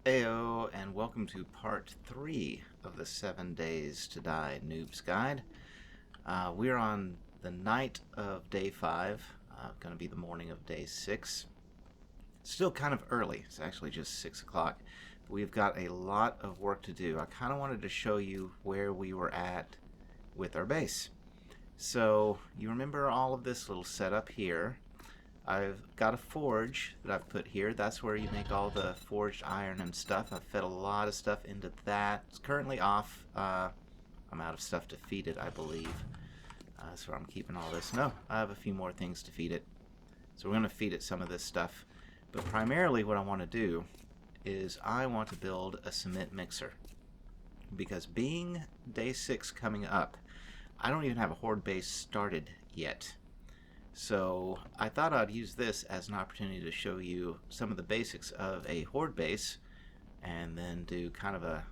Ayo, and welcome to part 3 of the 7 Days to Die Noobs Guide. We're on the night of day 5, going to be the morning of day 6. Still kind of early, it's actually just 6 o'clock. We've got a lot of work to do. I kind of wanted to show you where we were at with our base. So, you remember all of this little setup here. I've got a forge that I've put here. That's where you make all the forged iron and stuff. I've fed a lot of stuff into that. It's currently off. I'm out of stuff to feed it, I believe. So I'm keeping all this. No, I have a few more things to feed it. So we're going to feed it some of this stuff. But primarily what I want to do is I want to build a cement mixer. Because being day 6 coming up, I don't even have a horde base started yet. So I thought I'd use this as an opportunity to show you some of the basics of a horde base and then do kind of a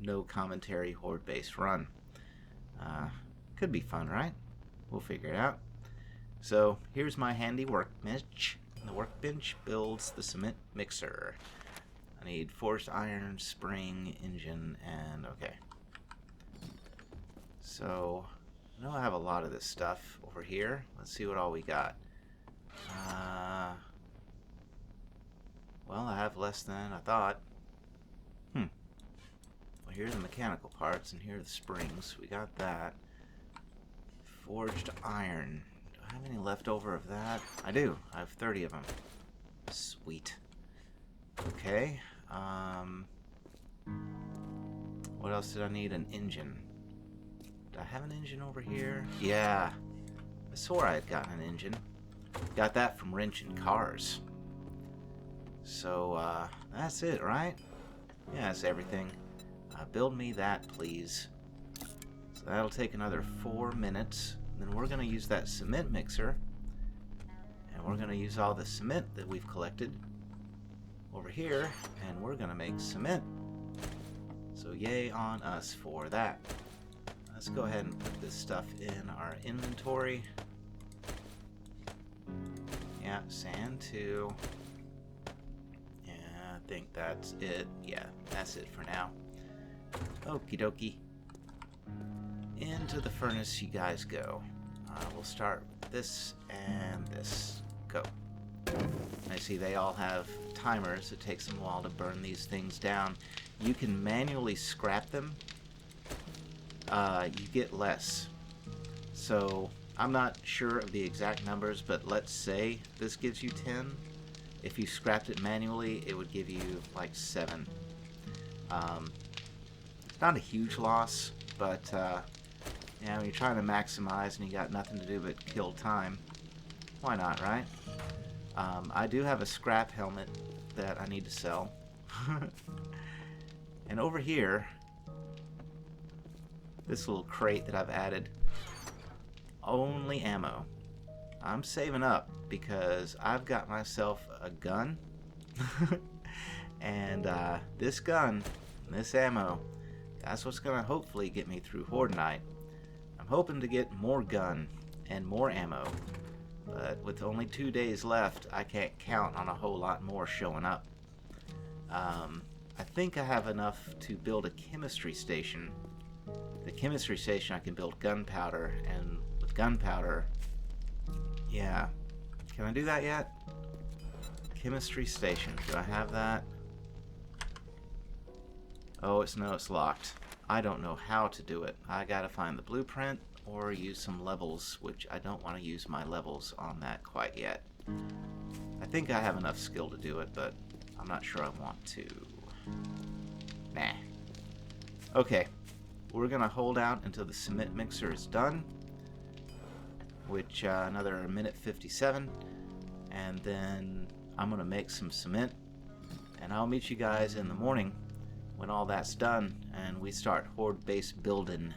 no commentary horde base run. Could be fun, right? We'll figure it out. So here's my handy workbench. The workbench builds the cement mixer. I need forged iron, spring, engine, and okay. So I know I have a lot of this stuff over here. Let's see what all we got. Well, I have less than I thought. Well, here are the mechanical parts, and here are the springs. We got that. Forged iron. Do I have any left over of that? I do. I have 30 of them. Sweet. Okay. What else did I need? An engine. I have an engine over here? Yeah. I swore I had gotten an engine. Got that from wrenching cars. So, that's it, right? Yeah, that's everything. Build me that, please. So that'll take another 4 minutes. Then we're going to use that cement mixer. And we're going to use all the cement that we've collected over here. And we're going to make cement. So yay on us for that. Let's go ahead and put this stuff in our inventory. Yeah, sand too. Yeah, I think that's it. Yeah, that's it for now. Okie dokie. Into the furnace you guys go. We'll start with this and this. Go. I see they all have timers. It takes them a while to burn these things down. You can manually scrap them. You get less. So I'm not sure of the exact numbers, but let's say this gives you 10. If you scrapped it manually, it would give you like 7. It's not a huge loss, but yeah, when you're trying to maximize and you got nothing to do but kill time, why not, right? I do have a scrap helmet that I need to sell. And over here, this little crate that I've added, only ammo. I'm saving up because I've got myself a gun. And this gun, this ammo, that's what's going to hopefully get me through Horde Night. I'm hoping to get more gun and more ammo. But with only 2 days left, I can't count on a whole lot more showing up. I think I have enough to build a chemistry station. The chemistry station I can build gunpowder, and with gunpowder, yeah. Can I do that yet? Chemistry station, do I have that? Oh, it's locked. I don't know how to do it. I gotta find the blueprint or use some levels, which I don't want to use my levels on that quite yet. I think I have enough skill to do it, but I'm not sure I want to. Nah. Okay. We're going to hold out until the cement mixer is done, which another minute 57, and then I'm going to make some cement, and I'll meet you guys in the morning when all that's done and we start horde base building.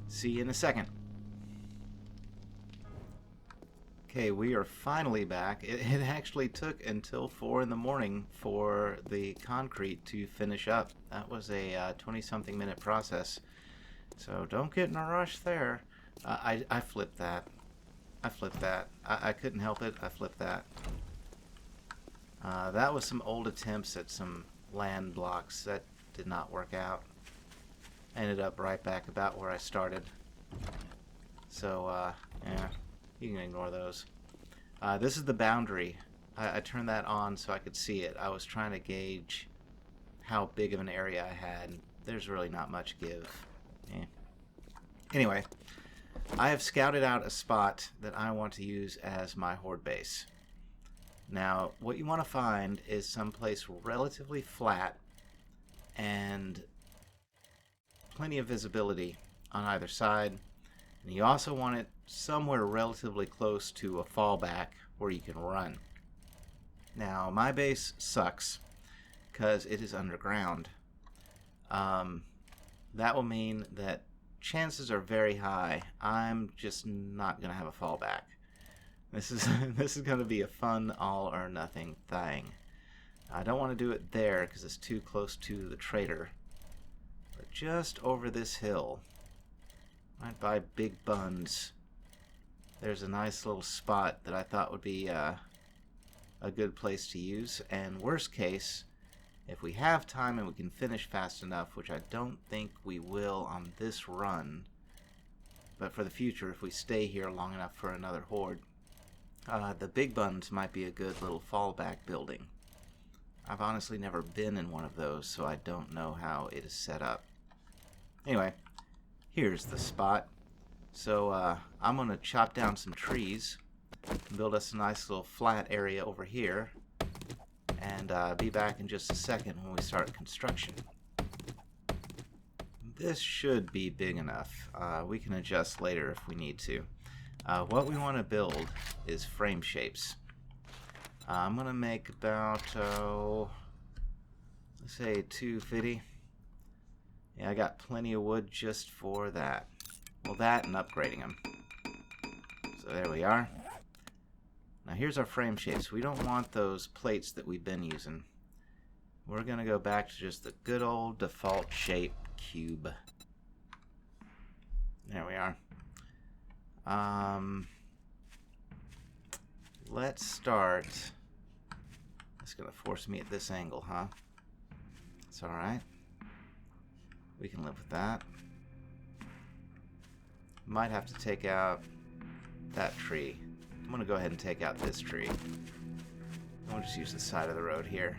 See you in a second. Okay, we are finally back. It actually took until 4 in the morning for the concrete to finish up. That was a 20-something minute process. So don't get in a rush there. I flipped that. I couldn't help it. I flipped that. That was some old attempts at some land blocks. That did not work out. I ended up right back about where I started. So, yeah, you can ignore those. This is the boundary. I turned that on so I could see it. I was trying to gauge how big of an area I had. There's really not much give. Anyway, I have scouted out a spot that I want to use as my horde base. Now, what you want to find is someplace relatively flat and plenty of visibility on either side. And you also want it somewhere relatively close to a fallback where you can run. Now, my base sucks because it is underground. That will mean that chances are very high I'm just not going to have a fallback. This is going to be a fun all or nothing thing. I don't want to do it there because it's too close to the trader. But just over this hill, right by Big Buns, there's a nice little spot that I thought would be a good place to use. And worst case, if we have time and we can finish fast enough, which I don't think we will on this run, but for the future, if we stay here long enough for another horde, the Big Buns might be a good little fallback building. I've honestly never been in one of those, so I don't know how it is set up. Anyway, here's the spot. So I'm going to chop down some trees and build us a nice little flat area over here. And be back in just a second when we start construction. This should be big enough. We can adjust later if we need to. What we want to build is frame shapes. I'm going to make about, let's say 250. Yeah, I got plenty of wood just for that. Well, that and upgrading them. So there we are. Now here's our frame shapes. We don't want those plates that we've been using. We're going to go back to just the good old default shape cube. There we are. Let's start. It's going to force me at this angle, huh? It's alright. We can live with that. Might have to take out that tree. I'm going to go ahead and take out this tree. We'll just use the side of the road here.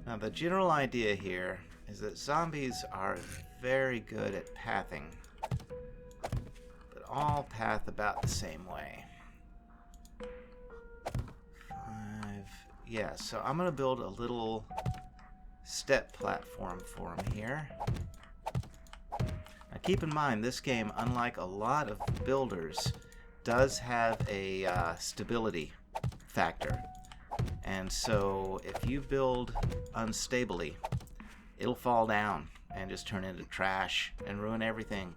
Now the general idea here is that zombies are very good at pathing, but all path about the same way. Yeah, so I'm going to build a little step platform for them here. Now keep in mind, this game, unlike a lot of builders, does have a stability factor. And so if you build unstably, it'll fall down and just turn into trash and ruin everything.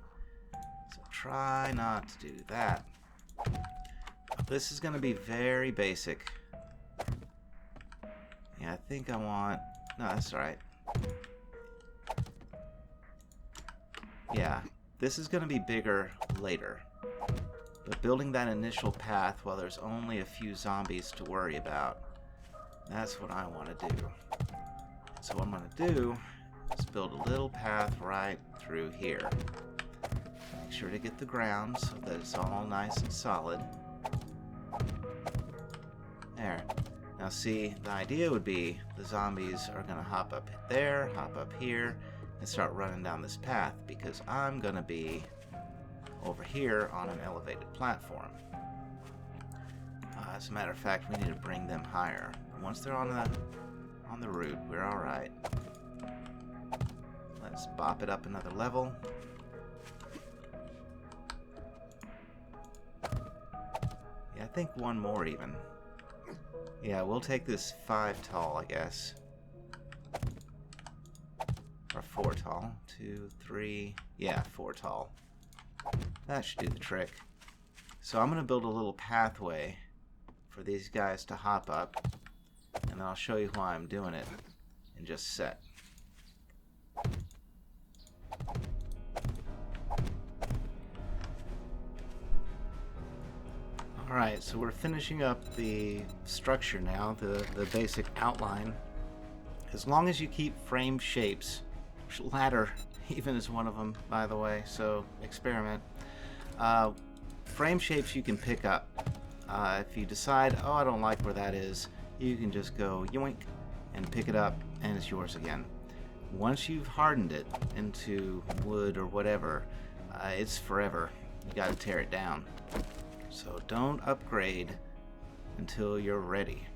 So try not to do that. This is going to be very basic. Yeah, I think I want... No, that's alright. Yeah, this is going to be bigger later. But building that initial path while there's only a few zombies to worry about, that's what I want to do. So what I'm going to do is build a little path right through here. Make sure to get the ground so that it's all nice and solid. There. Now see, the idea would be the zombies are going to hop up there, hop up here, and start running down this path because I'm going to be over here on an elevated platform. As a matter of fact, we need to bring them higher. Once they're on the route, we're all right. Let's bop it up another level. Yeah, I think one more even. Yeah, we'll take this 5 tall, I guess. Or 4 tall. 2, 3. Yeah, 4 tall. That should do the trick. So I'm going to build a little pathway for these guys to hop up. And I'll show you why I'm doing it in just a sec. Alright, so we're finishing up the structure now, the basic outline. As long as you keep frame shapes, ladder even is one of them, by the way, so experiment. Frame shapes you can pick up. If you decide, oh, I don't like where that is, you can just go yoink and pick it up and it's yours again. Once you've hardened it into wood or whatever, it's forever. You gotta tear it down. So don't upgrade until you're ready.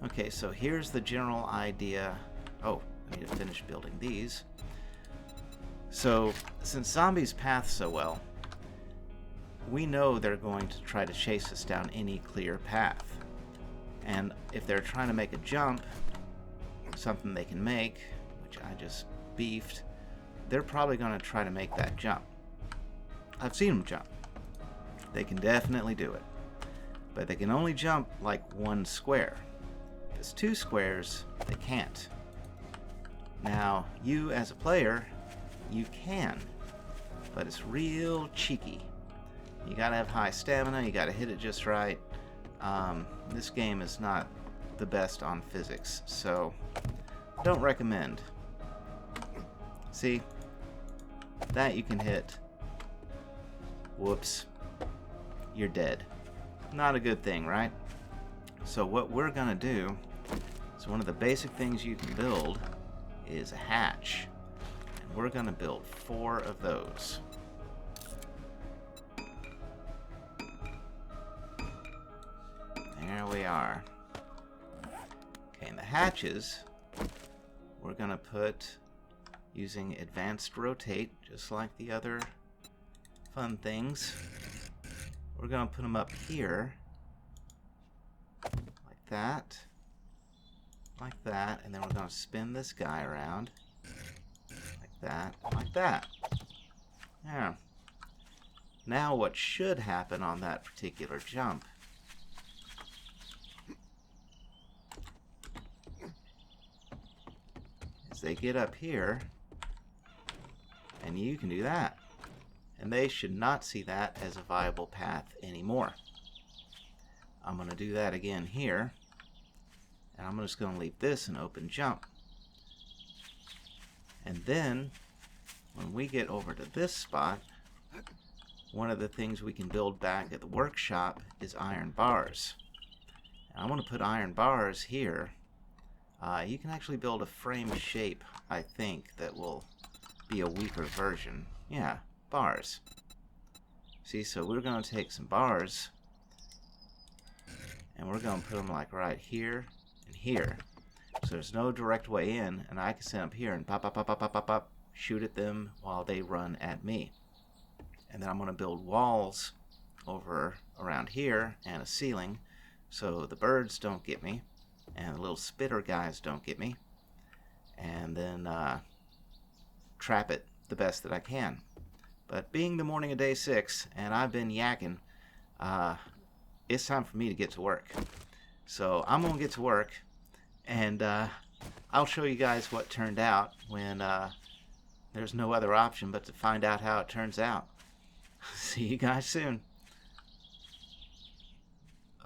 Okay, so here's the general idea. Oh, I need to finish building these. So, since zombies path so well, we know they're going to try to chase us down any clear path. And if they're trying to make a jump, something they can make, which I just beefed, they're probably going to try to make that jump. I've seen them jump. They can definitely do it. But they can only jump like one square. If it's two squares, they can't. Now, you as a player, you can. But it's real cheeky. You gotta have high stamina, you gotta hit it just right. This game is not the best on physics, so don't recommend. See? That you can hit. Whoops. You're dead. Not a good thing, right? So what we're gonna do is one of the basic things you can build is a hatch. And we're gonna build 4 of those. There we are. Okay, and the hatches we're gonna put using advanced rotate, just like the other fun things. We're going to put them up here, like that, and then we're going to spin this guy around, like that, like that. Yeah. Now what should happen on that particular jump is they get up here, and you can do that. And they should not see that as a viable path anymore. I'm going to do that again here. And I'm just going to leave this an open jump. And then, when we get over to this spot, one of the things we can build back at the workshop is iron bars. And I want to put iron bars here. You can actually build a frame shape, I think, that will be a weaker version. Yeah. Bars. See, so we're going to take some bars and we're going to put them like right here and here. So there's no direct way in, and I can stand up here and pop, pop, pop, pop, pop, pop, pop, shoot at them while they run at me. And then I'm going to build walls over around here and a ceiling so the birds don't get me and the little spitter guys don't get me. And then trap it the best that I can. But being the morning of day 6, and I've been yakking, it's time for me to get to work. So I'm going to get to work, and I'll show you guys what turned out when there's no other option but to find out how it turns out. See you guys soon.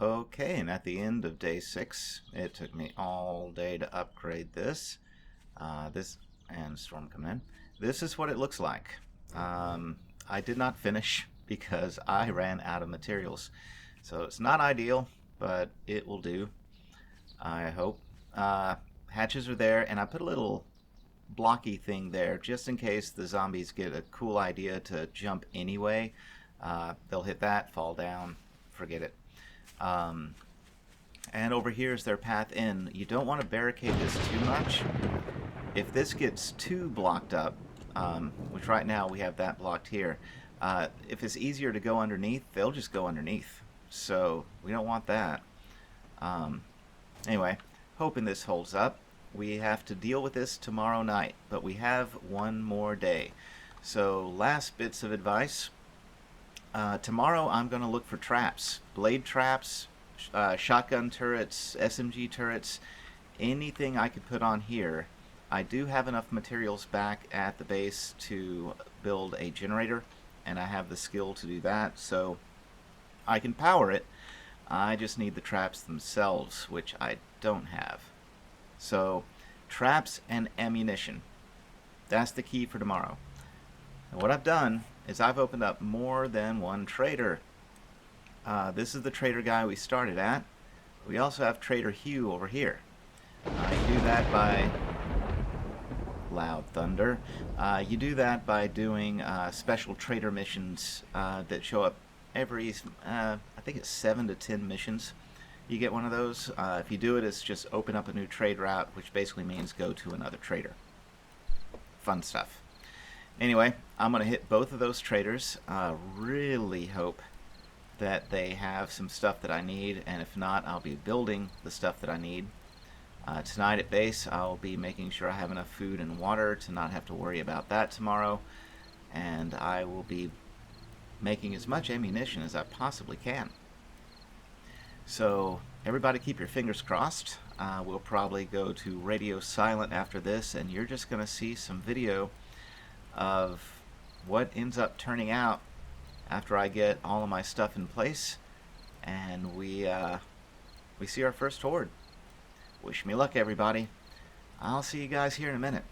Okay, and at the end of day 6, it took me all day to upgrade this. And storm coming in. This is what it looks like. I did not finish because I ran out of materials. So it's not ideal, but it will do, I hope. Hatches are there, and I put a little blocky thing there just in case the zombies get a cool idea to jump anyway. They'll hit that, fall down, forget it. And over here is their path in. You don't want to barricade this too much. If this gets too blocked up, which right now we have that blocked here, if it's easier to go underneath, they'll just go underneath. So we don't want that. Anyway, hoping this holds up. We have to deal with this tomorrow night, but we have one more day. So last bits of advice. Tomorrow I'm going to look for traps, blade traps, shotgun turrets, SMG turrets, anything I could put on here. I do have enough materials back at the base to build a generator, and I have the skill to do that, so I can power it. I just need the traps themselves, which I don't have. So, traps and ammunition. That's the key for tomorrow. And what I've done is I've opened up more than one trader. This is the trader guy we started at. We also have Trader Hugh over here. You do that by... loud thunder. You do that by doing special trader missions that show up every, I think it's 7 to 10 missions. You get one of those. If you do it, it's just open up a new trade route, which basically means go to another trader. Fun stuff. Anyway, I'm going to hit both of those traders. Really hope that they have some stuff that I need, and if not, I'll be building the stuff that I need. Tonight at base, I'll be making sure I have enough food and water to not have to worry about that tomorrow, and I will be making as much ammunition as I possibly can. So everybody keep your fingers crossed. We'll probably go to radio silent after this, and you're just going to see some video of what ends up turning out after I get all of my stuff in place and we see our first horde. Wish me luck, everybody. I'll see you guys here in a minute.